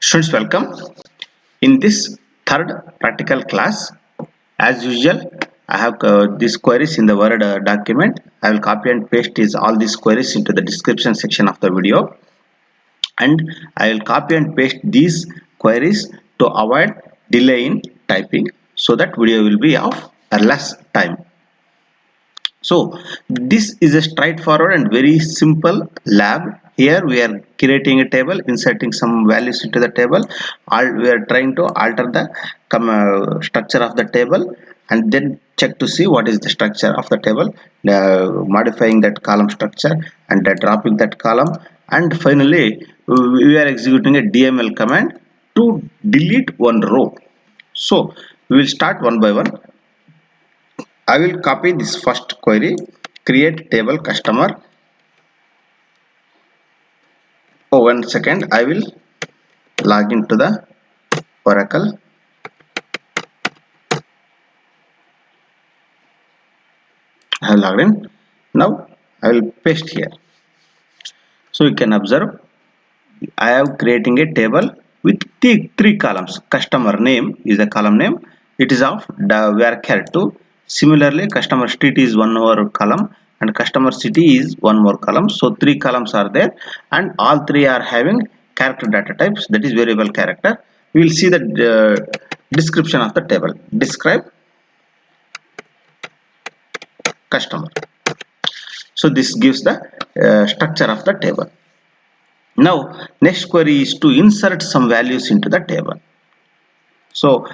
Students, welcome. In this third practical class, as usual, I have these queries in the Word document. I will copy and paste all these queries into the description section of the video, and I will copy and paste these queries to avoid delay in typing, so that video will be of less time. So this is a straightforward and very simple lab. Here we are creating a table, inserting some values into the table. We are trying to alter the structure of the table and then check to see what is the structure of the table, modifying that column structure and dropping that column, and finally we are executing a DML command to delete one row. So we will start one by one. I will copy this first query, create table customer. Oh, 1 second, I will log into the Oracle. I have logged in. Now I will paste here. So you can observe I am creating a table with three columns. Customer name is the column name. It is of the where 2. Similarly, customer street is one more column and customer city is one more column. So 3 columns are there, and all 3 are having character data types, that is variable character. We will see the description of the table. Describe customer. So this gives the structure of the table. Now next query is to insert some values into the table. So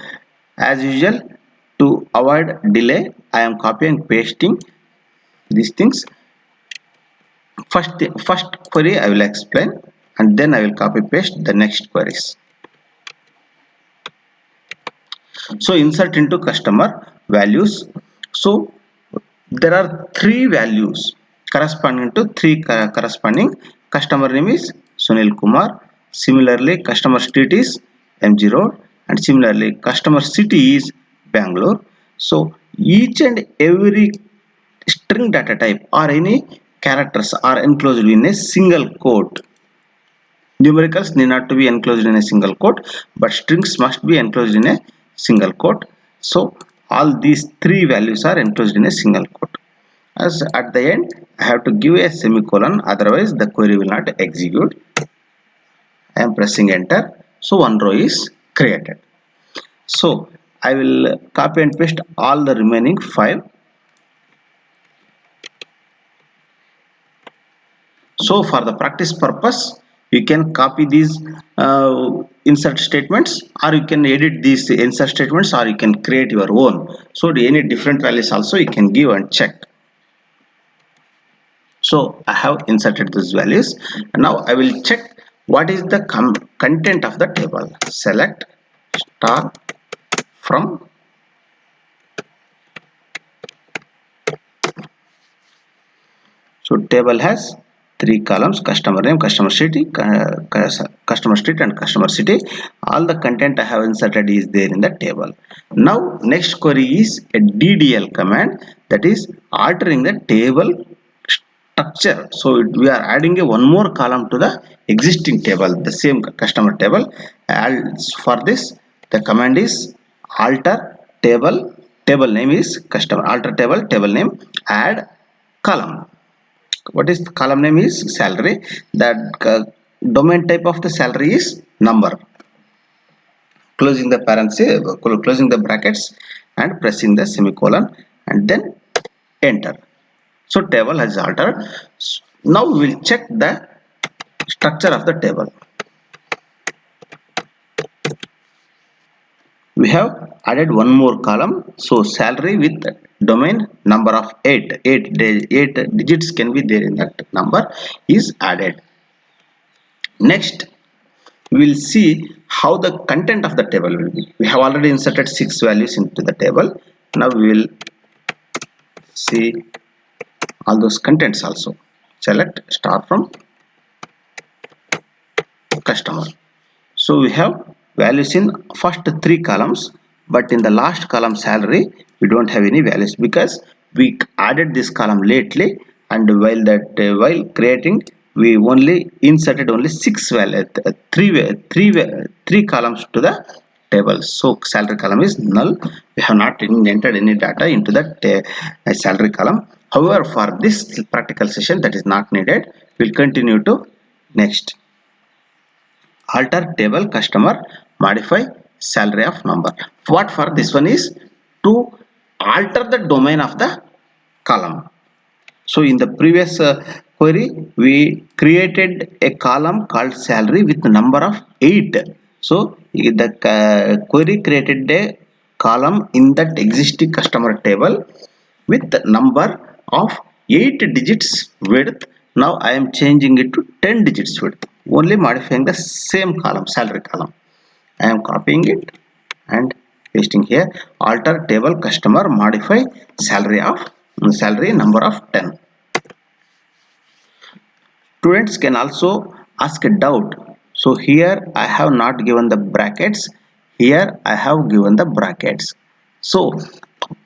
as usual, to avoid delay, I am copying and pasting these things. First query I will explain, and then I will copy paste the next queries. So insert into customer values. So there are 3 values corresponding to 3 corresponding. Customer name is Sunil Kumar. Similarly, customer street is MG Road, and similarly customer city is Bangalore. So each and every string data type or any characters are enclosed in a single quote. Numericals need not to be enclosed in a single quote, but strings must be enclosed in a single quote. So all these 3 values are enclosed in a single quote. As at the end I have to give a semicolon, otherwise the query will not execute. I am pressing enter. So one row is created. So I will copy and paste all the remaining 5. So for the practice purpose, you can copy these insert statements, or you can edit these insert statements, or you can create your own. So any different values also you can give and check. So I have inserted these values. Now I will check what is the content of the table. Select star from. So table has 3 columns: customer name, customer city, customer street, and customer city. All the content I have inserted is there in the table. Now next query is a DDL command, that is altering the table structure. So we are adding one more column to the existing table, the same customer table. For this, the command is alter table. Table name is customer. Alter table name. Add column. What is the column name is salary. That domain type of the salary is number. Closing the parenthesis, closing the brackets, and pressing the semicolon, and then enter. So table has altered. Now we will check the structure of the table. We have added one more column. So salary with domain number of 8 digits can be there in that number is added. Next we will see how the content of the table will be. We have already inserted 6 values into the table. Now we will see all those contents also. Select star from customer. So we have values in first 3 columns, but in the last column salary we don't have any values, because we added this column lately, and while creating we only inserted only three columns to the table. So salary column is null. We have not entered any data into that salary column. However, for this practical session, that is not needed. We'll continue to next. Alter table customer, modify salary of number. What for this one is to alter the domain of the column. So in the previous query, we created a column called salary with the number of 8. So the query created a column in that existing customer table with the number of 8 digits width. Now I am changing it to 10 digits width, only modifying the same column, salary column. I am copying it and pasting here. Alter table customer, modify salary number of 10. Students can also ask a doubt. So here I have not given the brackets, here I have given the brackets. So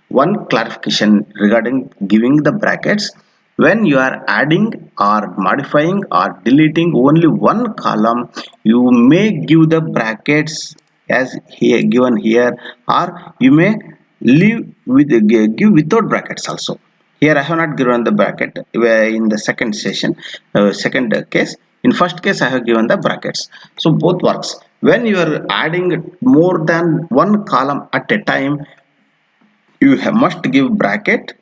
one clarification regarding giving the brackets: when you are adding or modifying or deleting only one column, you may give the brackets as here given here, or you may leave with give without brackets also. Here I have not given the bracket in the second session, second case. In first case I have given the brackets. So both works. When you are adding more than one column at a time, you must give bracket,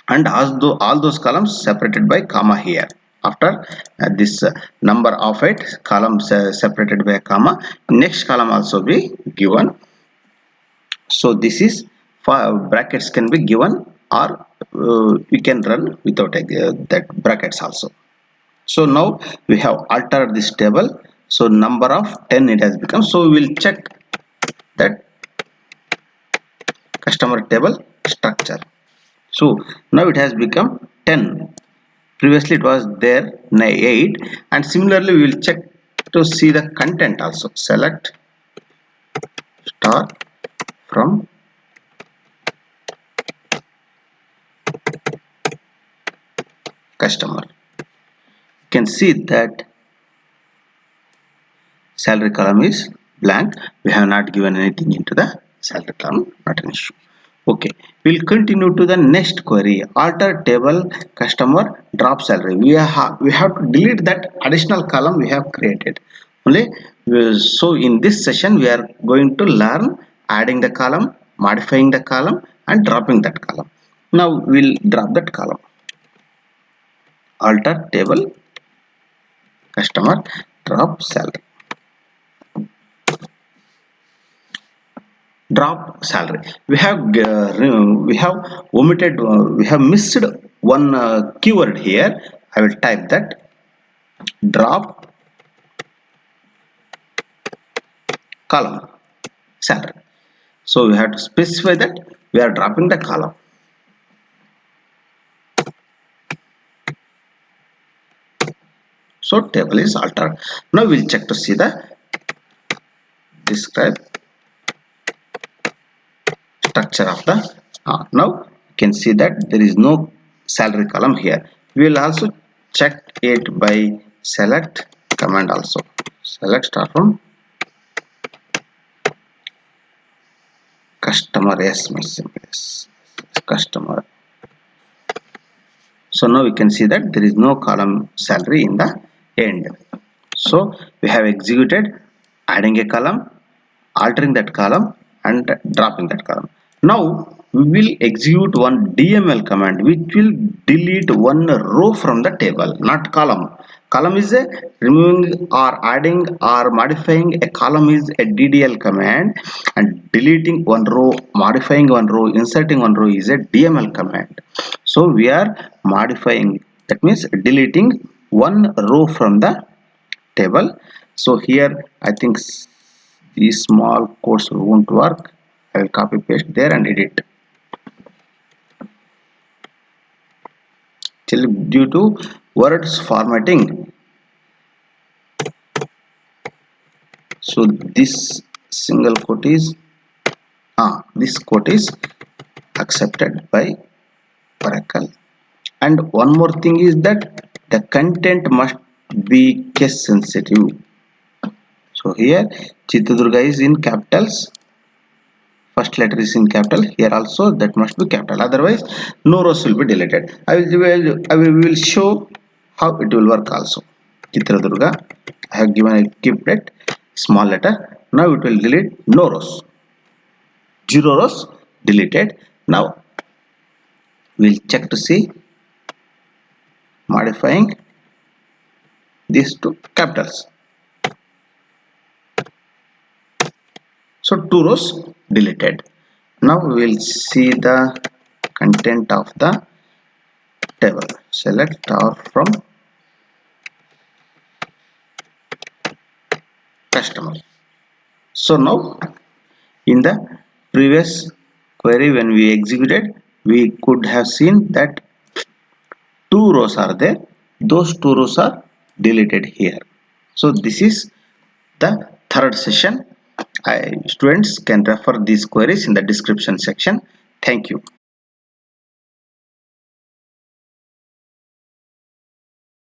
and all those columns separated by comma here. After this number of it columns separated by a comma, next column also be given. So this is for brackets can be given, or we can run without that brackets also. So now we have altered this table. So number of 10 it has become. So we will check that customer table structure. So now it has become 10. Previously it was there 8, and similarly we will check to see the content also. Select star from customer. You can see that salary column is blank. We have not given anything into the salary column, not an issue. Okay, we'll continue to the next query. Alter table customer, drop salary. We have to delete that additional column we have created only. So in this session we are going to learn adding the column, modifying the column, and dropping that column. Now we'll drop that column. Alter table customer, drop salary. Drop salary. We have omitted, we have missed one keyword here. I will type that drop column salary. So we have to specify that we are dropping the column. So table is altered. Now we'll check to see the describe structure of the now you can see that there is no salary column here. We will also check it by select command also. Select start from customer. Yes, customer. So now we can see that there is no column salary in the end. So we have executed adding a column, altering that column, and dropping that column. Now we will execute one DML command which will delete one row from the table, not column. Column is a removing or adding or modifying a column is a DDL command, and deleting one row, modifying one row, inserting one row is a DML command. So we are modifying, that means deleting one row from the table. So here I think these small codes won't work. I will copy paste there and edit. Due to words formatting, so this single quote is this quote is accepted by Oracle. And one more thing is that the content must be case sensitive. So here Chitradurga is in capitals, first letter is in capital, here also that must be capital, otherwise no rows will be deleted. We will show how it will work also. Chitradurga, I have given a keep it small letter, now it will delete no rows, 0 rows deleted. Now we'll check to see modifying these two capitals. So 2 rows deleted. Now we will see the content of the table. Select or from customer. So now in the previous query when we executed, we could have seen that 2 rows are there, those 2 rows are deleted here. So this is the third session. Students can refer these queries in the description section. Thank you.